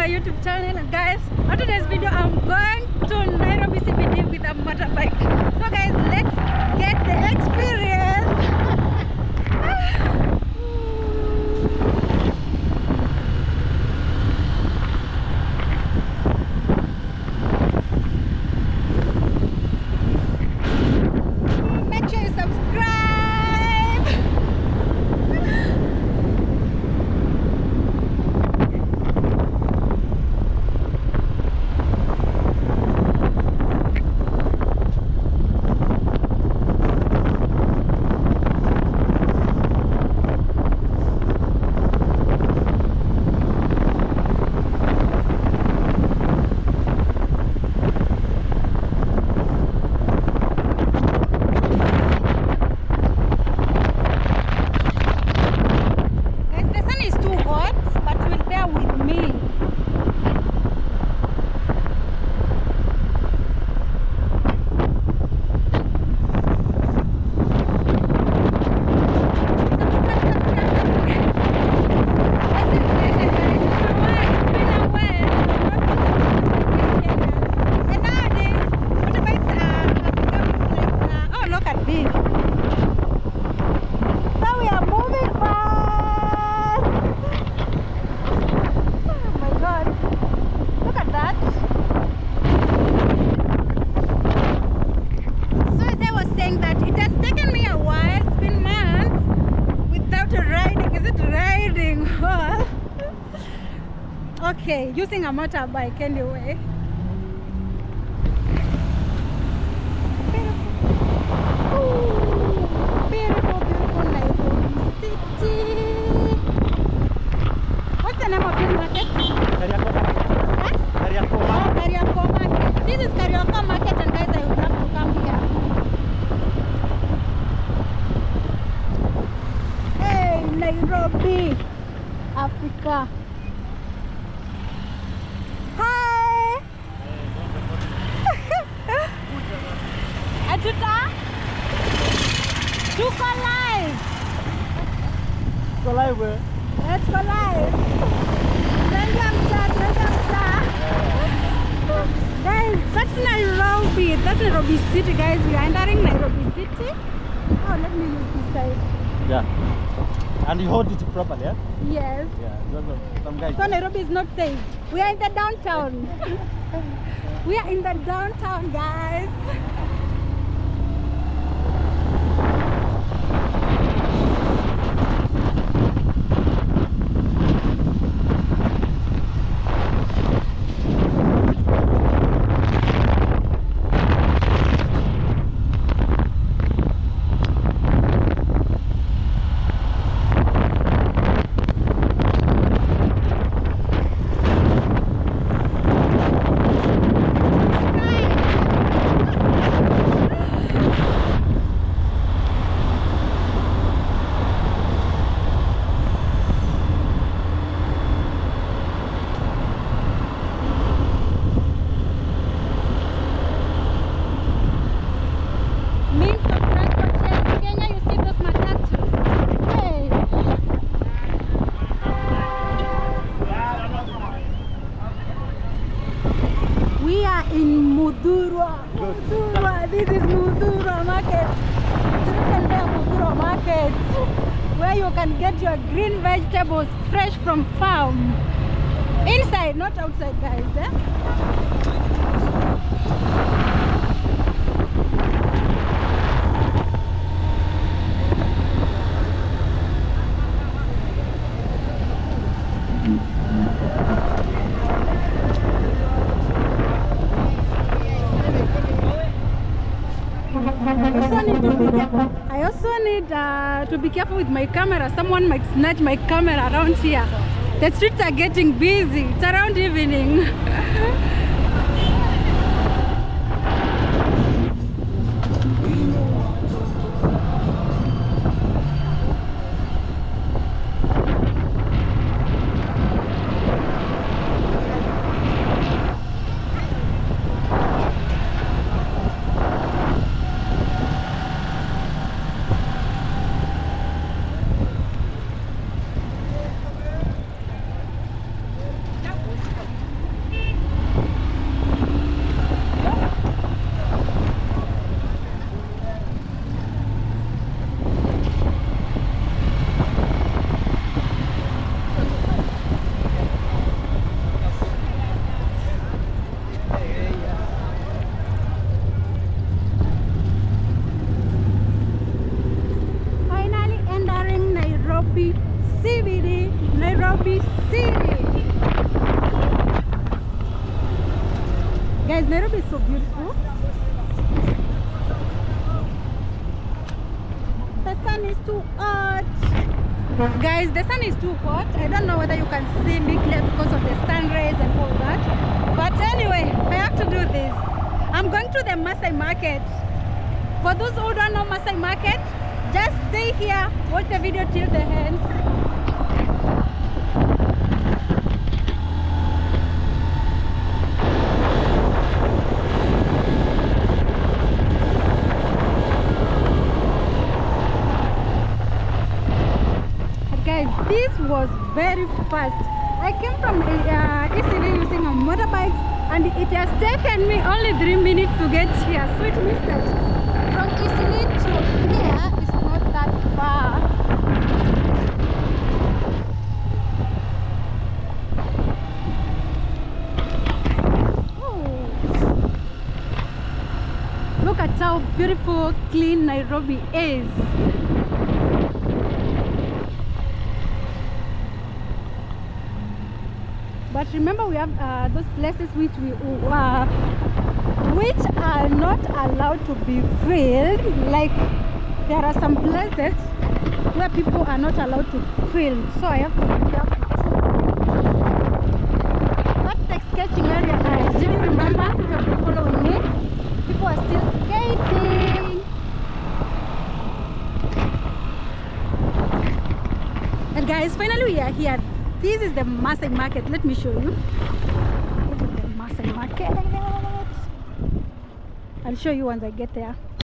my YouTube channel. And guys, on today's video I'm going to Nairobi CBD with a motorbike. So guys, let's get the experience. Okay, using a motorbike anyway. Beautiful, beautiful Nairobi city. What's the name of this market? Huh? Oh, Kariako market. This is Kariako market, and guys, I would love to come here. Hey, Nairobi, Africa. Tuko live. Go live. Let's go live. Guys, that's Nairobi. That's Nairobi City, guys. We are entering Nairobi City. Oh, let me use this side. Yeah. And you hold it properly, yeah? Yes. Yeah. Some guys. So Nairobi is not safe. We are in the downtown. We are in the downtown, guys. This is Mudura Market. It's written there, Mudura Market, where you can get your green vegetables fresh from farm. Inside, not outside, guys. I also need to be careful with my camera. Someone might snatch my camera around here. The streets are getting busy. It's around evening. The sun is too hot. Guys, the sun is too hot. I don't know whether you can see me clear because of the sun rays and all that. But anyway, I have to do this. I'm going to the Maasai market. For those who don't know Maasai market, just stay here, watch the video till the end. Guys, this was very fast. I came from easily using a motorbike, and it has taken me only 3 minutes to get here. So it means that from easily to here is not that far. Oh. Look at how beautiful, clean Nairobi is. But remember, we have those places which are not allowed to be filmed. Like there are some places where people are not allowed to film. So I have to be careful. That's the sketching area. I still remember, if you have been following me, people are still skating. And guys, finally we are here. This is the Maasai market. Let me show you. This is the Maasai market. I'll show you once I get there.